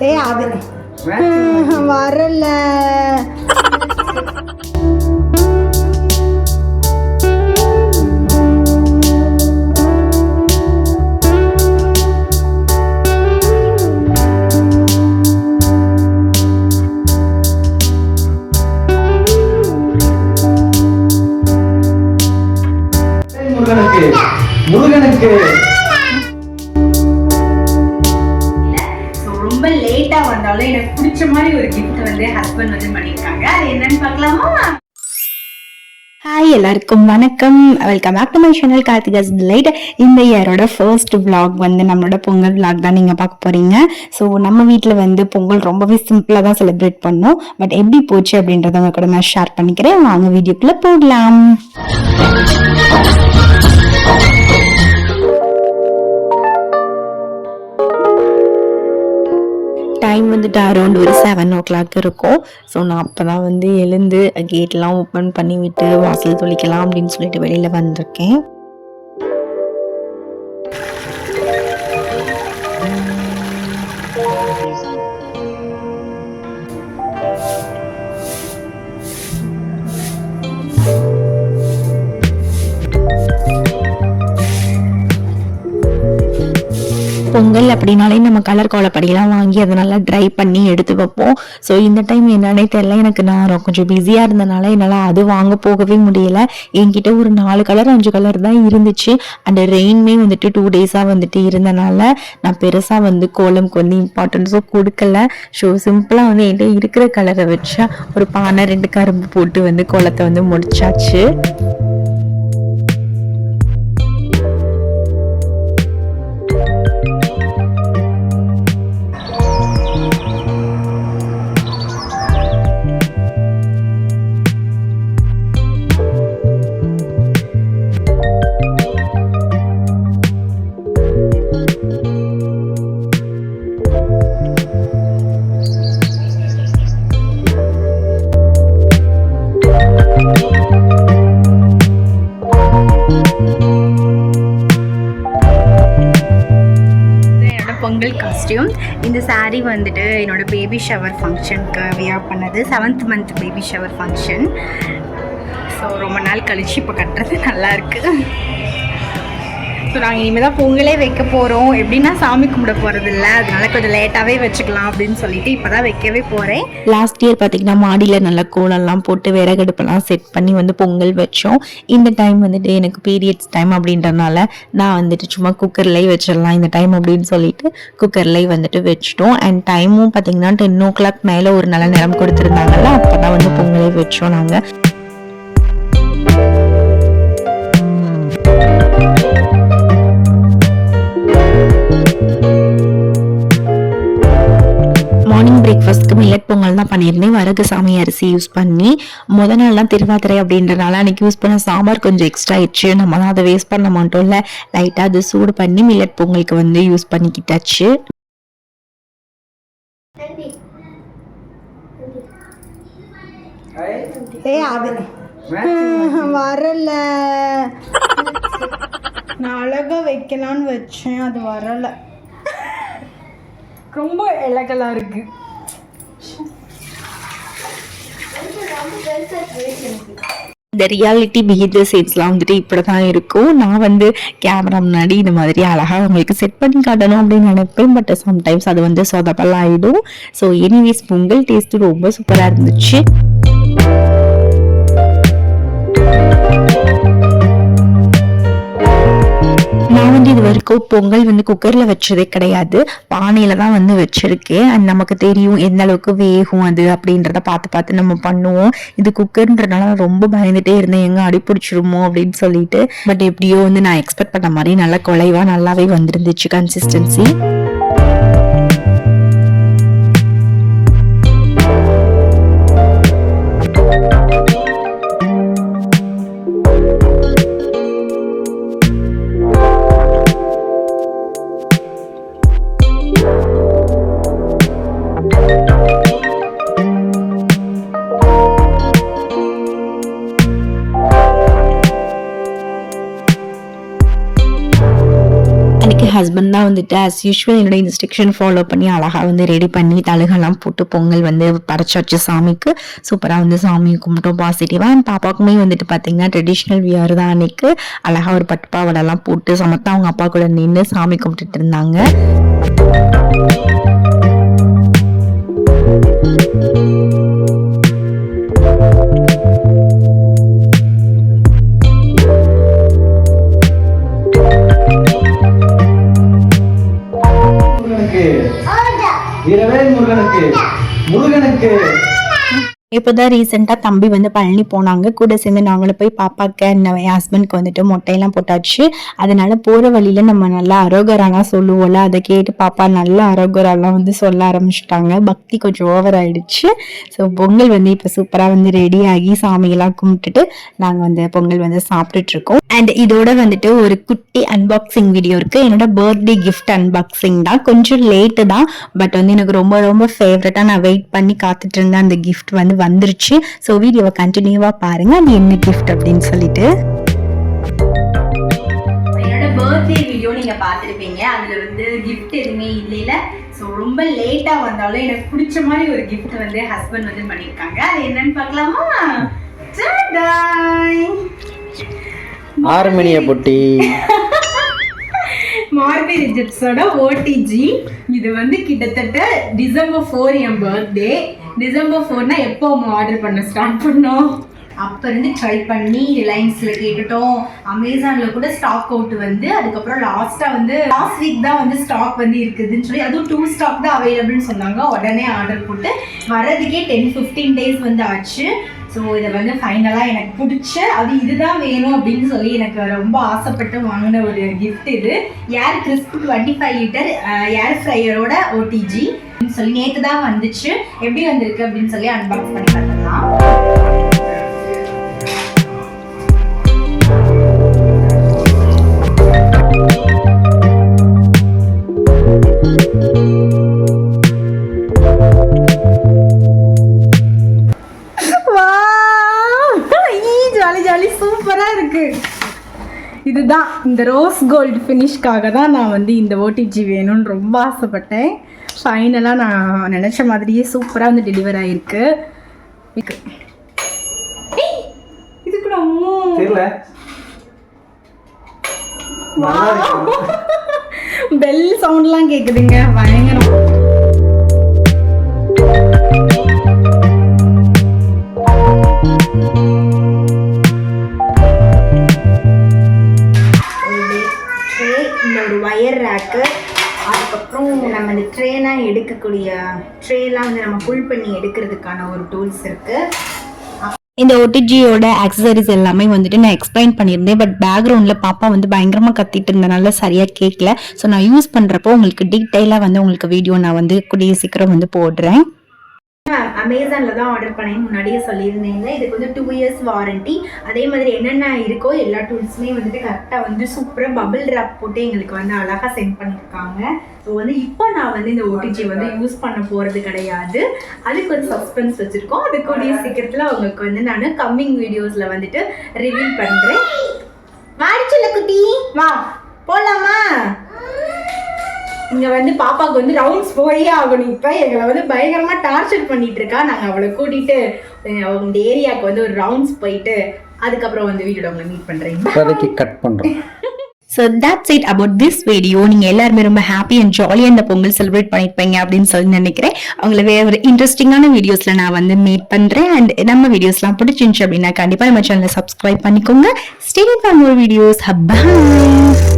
ஏய் அது வரல. முருகனுக்கு ரொம்ப லேட்டா வந்தாலும் எனக்கு பிடிச்ச மாதிரி ஒரு கிஃப்ட் வந்து ஹஸ்பண்ட் வந்து பண்ணிருக்காங்க. அது என்னன்னு பார்க்கலாமா? ஹாய், எல்லாருக்கும் வணக்கம். Welcome back to my channel Karthika's delight. இந்த இயரோட ஃபர்ஸ்ட் vlog வந்து நம்மளோட பொங்கல் vlog தான் நீங்கள் பார்க்க போகிறீங்க. ஸோ நம்ம வீட்டில் வந்து பொங்கல் ரொம்பவே சிம்பிளாக தான் செலிப்ரேட் பண்ணோம். பட் எப்படி போச்சு அப்படின்றத உங்க கூட நான் ஷேர் பண்ணிக்கிறேன். வாங்க வீடியோக்குள்ளே போகலாம். டைம் வந்துட்டு அரௌண்ட் ஒரு 7 o'clock இருக்கும். ஸோ நான் அப்போ தான் வந்து எழுந்து கேட்லாம் ஓப்பன் பண்ணி விட்டு வாசல் தொளிக்கலாம் அப்படின்னு சொல்லிட்டு வெளியில் வந்திருக்கேன். பொங்கல் அப்படின்னாலே நம்ம கலர் கோலப்படியெல்லாம் வாங்கி அதை நல்லா ட்ரை பண்ணி எடுத்து வைப்போம். ஸோ இந்த டைம் என்னன்னே தெரியல, எனக்கு நான் கொஞ்சம் பிஸியாக இருந்தனால என்னால் அது வாங்க போகவே முடியல. என்கிட்ட ஒரு 4 கலர் 5 கலர் தான் இருந்துச்சு. அண்ட் ரெயின்மே வந்துட்டு 2 days வந்துட்டு இருந்தனால நான் பெருசாக வந்து கோலம்க்கு வந்து இம்பார்ட்டன்ஸும் கொடுக்கல. ஸோ சிம்பிளாக வந்து என்கிட்ட இருக்கிற கலரை வச்சா ஒரு பானை 2 கரும்பு போட்டு வந்து கோலத்தை வந்து முடிச்சாச்சு. பொங்கல் காஸ்டியூம். இந்த சாரீ வந்துட்டு என்னோட பேபி ஷவர் ஃபங்க்ஷனுக்கு வியர் பண்ணது. 7th month baby shower function. So ரொம்ப நாள் கழிச்சு இப்போ கட்டுறது நல்லா இருக்குது. ஸோ நாங்கள் இனிமேல் தான் பொங்கலே வைக்க போகிறோம். எப்படின்னா சாமி கும்பிட போகிறது இல்லை, அதனால கொஞ்சம் லேட்டாகவே வச்சுக்கலாம் அப்படின்னு சொல்லிட்டு இப்போ தான் வைக்கவே போகிறேன். லாஸ்ட் இயர் பார்த்தீங்கன்னா மாடியில் நல்லா கோலம்லாம் போட்டு விறகடுப்பெல்லாம் செட் பண்ணி வந்து பொங்கல் வச்சோம். இந்த டைம் வந்துட்டு எனக்கு பீரியட்ஸ் டைம் அப்படின்றனால நான் வந்துட்டு சும்மா குக்கர்லேயே வச்சிடலாம் இந்த டைம் அப்படின்னு சொல்லிட்டு குக்கர்லேயே வந்துட்டு வச்சிட்டோம். அண்ட் டைமும் பார்த்தீங்கன்னா 10 o'clock மேலே ஒரு நல்ல நேரம் கொடுத்துருந்தாங்கல்ல, அப்போ தான் வந்து பொங்கலே வச்சோம் நாங்கள். மார்னிங் பிரேக்ஃபாஸ்ட்க்கு மில்லட் பொங்கல் தான் பண்ணியிருந்தேன். வரகு சாமி அரிசி யூஸ் பண்ணி. முத நாள்லாம் திருவாதிரை அப்படின்றனால அன்னைக்கு யூஸ் பண்ண சாம்பார் கொஞ்சம் எக்ஸ்ட்ரா ஆயிடுச்சு. நம்ம தான் அதை வேஸ்ட் பண்ண மாட்டோம் இல்லை, லைட்டாக அது சூடு பண்ணி மில்லட் பொங்கலுக்கு வந்து யூஸ் பண்ணிக்கிட்டாச்சு. ஏய் அது வரல. நான் அழகா வைக்கலான்னு வச்சேன், அது வரல. ரொம்ப இலகலா இருக்கு. இந்த ரியாலிட்டி பிஹைண்ட் தி சீன்ஸ்லாம் வந்துட்டு இப்படி தான் இருக்கும். நான் வந்து கேமரா முன்னாடி இந்த மாதிரி அழகாக உங்களுக்கு செட் பண்ணி காட்டணும் அப்படின்னு நினைப்பேன். பட் சம்டைம்ஸ் அது வந்து சொதப்பல் ஆகிடும். ஸோ எனிவேஸ் பொங்கல் டேஸ்ட்டு ரொம்ப சூப்பராக இருந்துச்சு. நான் வந்து இது வரைக்கும் பொங்கல் வந்து குக்கரில் வச்சதே கிடையாது, பானையில் தான் வந்து வச்சுருக்கேன். அண்ட் நமக்கு தெரியும் எந்த அளவுக்கு வேகும் அது அப்படின்றத பார்த்து பார்த்து நம்ம பண்ணுவோம். இது குக்கர்ன்றனால நான் ரொம்ப பயந்துட்டே இருந்தேன், எங்கே அடிப்பிடிச்சிருமோ அப்படின்னு சொல்லிட்டு. பட் எப்படியோ வந்து நான் எக்ஸ்பெக்ட் பண்ண மாதிரி நல்லா குலைவா நல்லாவே வந்துருந்துச்சு கன்சிஸ்டன்சி. ஹஸ்பண்ட் தான் வந்துட்டு ஆஸ் யூஸ்வல் என்னோட இன்ஸ்ட்ரக்ஷன் ஃபாலோ பண்ணி அழகாக வந்து ரெடி பண்ணி தழுகெல்லாம் போட்டு பொங்கல் வந்து படைச்சு வச்சு சாமிக்கு சூப்பராக வந்து சாமி கும்பிட்டோம் பாசிட்டிவாக. அண்ட் பாப்பாவுக்குமே வந்துட்டு பார்த்தீங்கன்னா ட்ரெடிஷ்னல் வியர் தான் அன்னைக்கு அழகாக ஒரு பட்டுப்பாவடெல்லாம் போட்டு சமத்தா அவங்க அப்பா கூட நின்று சாமி கும்பிட்டுட்டு இருந்தாங்க. முருகனுக்கு இப்போதான் ரீசெண்டாக தம்பி வந்து பழனி போனாங்க. கூட சேர்ந்து நாங்களும் போய் பாப்பாக்கு என் ஹஸ்பண்ட்க்கு வந்துட்டு மொட்டையெல்லாம் போட்டாச்சு. அதனால போகிற வழியில நம்ம நல்லா அரோகராலாம் சொல்லுவோம்ல, அதை கேட்டு பாப்பா நல்லா அரோகராலாம் வந்து சொல்ல ஆரம்பிச்சிட்டாங்க. பக்தி கொஞ்சம் ஓவர் ஆயிடுச்சு. ஸோ பொங்கல் வந்து இப்போ சூப்பராக வந்து ரெடி ஆகி சாமியெல்லாம் கும்பிட்டுட்டு நாங்கள் வந்து பொங்கல் வந்து சாப்பிட்டுட்டு இருக்கோம். அண்ட் இதோட வந்துட்டு ஒரு குட்டி அன்பாக்சிங் வீடியோ இருக்கு. என்னோட பர்த்டே கிஃப்ட் அன்பாக்சிங் தான். கொஞ்சம் லேட்டு தான், பட் வந்து எனக்கு ரொம்ப ரொம்ப ஃபேவரட்டா நான் வெயிட் பண்ணி காத்துட்டு இருந்தேன். அந்த கிஃப்ட் வந்து வந்துருச்சு. ஸோ வீடியோவை கண்டினியூவா பாருங்க அது என்ன கிஃப்ட் அப்படின்னு சொல்லிட்டு. என்னோட பர்த்டே வீடியோ நீங்க பார்த்துருப்பீங்க. அதுல வந்து கிஃப்ட் எதுவுமே இல்லைல. ஸோ ரொம்ப லேட்டா வந்தாலும் எனக்கு பிடிச்ச மாதிரி ஒரு கிஃப்ட் வந்து ஹஸ்பண்ட் வந்து பண்ணியிருக்காங்க. அது என்னன்னு பார்க்கலாமா? ஆர்மேனிய பொட்டி மார்பி ரிஜெக்ட்ஸோட ஓடிஜி. இது வந்து கிட்டத்தட்ட டிசம்பர் 4 என் பர்த்டே. டிசம்பர் 4னா எப்போ ஆர்டர் பண்ண ஸ்டார்ட் பண்ணோம்? அப்போ இருந்து ட்ரை பண்ணி ரிலையன்ஸில் கேட்டுட்டோம், அமேசானில் கூட ஸ்டாக் அவுட் வந்து அதுக்கப்புறம் லாஸ்ட் வீக் தான் வந்து ஸ்டாக் வந்து இருக்குதுன்னு சொல்லி, அதுவும் 2 ஸ்டாக் தான் அவைலபிள்னு சொன்னாங்க. உடனே ஆர்டர் போட்டு வரதுக்கே 10-15 டேஸ் வந்து ஆச்சு. ஸோ இதை வந்து ஃபைனலாக எனக்கு பிடிச்ச இதுதான் வேணும் அப்படின்னு சொல்லி எனக்கு ரொம்ப ஆசைப்பட்டு வாங்கின ஒரு கிஃப்ட் இது. ஏர் கிறிஸ்ப் 25 லிட்டர் ஏர் ஃப்ரையரோட ஓடிஜி அப்படின்னு சொல்லி நேற்று தான் வந்துச்சு. எப்படி வந்திருக்கு அப்படின்னு சொல்லி அன்பாக்ஸ் பண்ணி பார்த்துக்கலாம். இதுதான் இந்த ரோஸ் கோல்டு ஃபினிஷ்காக தான் நான் வந்து இந்த ஓடிஜி வேணும்னு ரொம்ப ஆசைப்பட்டேன். ஃபைனலாக நான் நினச்ச மாதிரியே சூப்பராக வந்து டெலிவர் ஆகிருக்கு. இதுக்கு பெல் சவுண்ட்லாம் கேட்குதுங்க, பயங்கரம். ஒரு வயர் ரேக்கு, அதுக்கப்புறம் நம்ம இந்த ட்ரேலாம் எடுக்கக்கூடிய ட்ரேலாம் வந்து நம்ம புல் பண்ணி எடுக்கிறதுக்கான ஒரு டூல்ஸ் இருக்குது. இந்த ஓடிஜியோட ஆக்சசரிஸ் எல்லாமே வந்துட்டு நான் எக்ஸ்பிளைன் பண்ணியிருந்தேன். பட் பேக்ரவுண்டில் பாப்பா வந்து பயங்கரமாக கத்திட்டு இருந்தனால சரியாக கேட்கல. ஸோ நான் யூஸ் பண்ணுறப்போ உங்களுக்கு டீட்டெயிலாக வந்து உங்களுக்கு வீடியோ நான் வந்து கூடிய சீக்கிரம் வந்து போடுறேன். அமேசானில் தான் ஆர்டர் பண்ணேன்னு முன்னாடியே சொல்லியிருந்தேங்க. இதுக்கு வந்து 2 இயர்ஸ் வாரண்டி. அதே மாதிரி என்னென்ன இருக்கோ எல்லா டூல்ஸுமே வந்துட்டு கரெக்டாக வந்து சூப்பராக பபிள் ட்ராப் போட்டு எங்களுக்கு வந்து அழகாக சென்ட் பண்ணியிருக்காங்க. ஸோ வந்து இப்போ நான் வந்து இந்த ஓடிஜி வந்து யூஸ் பண்ண போகிறது கிடையாது. அதுக்கு ஒரு சஸ்பென்ஸ் வச்சுருக்கோம். அது கூடிய சீக்கிரத்தில் அவங்களுக்கு வந்து நான் கம்மிங் வீடியோஸில் வந்துட்டு ரிவ்யூ பண்ணுறேன். வாடிச்சல குட்டி வா போகலாமா? இங்கே வந்து பாப்பாவுக்கு வந்து ரவுண்ட்ஸ் போயே ஆகணும். இப்போ எங்களை வந்து பயங்கரமாக டார்ச்சர் பண்ணிட்டு இருக்கா. நாங்கள் அவளை கூட்டிகிட்டு அவங்க ஏரியாவுக்கு வந்து ஒரு ரவுண்ட்ஸ் போயிட்டு அதுக்கப்புறம் வந்து வீடியோட உங்களை மீட் பண்ணுறேன். கட் பண்ணுறோம். So that's it about this video. நீங்கள் எல்லாருமே ரொம்ப ஹாப்பி அண்ட் ஜாலியாக இந்த பொங்கல் செலிப்ரேட் பண்ணியிருப்பீங்க அப்படின்னு சொல்லி நினைக்கிறேன். அவங்களை வேறு ஒரு இன்ட்ரெஸ்டிங்கான வீடியோஸில் நான் வந்து மீட் பண்ணுறேன். அண்ட் நம்ம வீடியோஸ்லாம் பிடிச்சிருந்துச்சு அப்படின்னா கண்டிப்பாக நம்ம சேனலை சப்ஸ்கிரைப் பண்ணிக்கோங்க. Stay for more videos. Bye.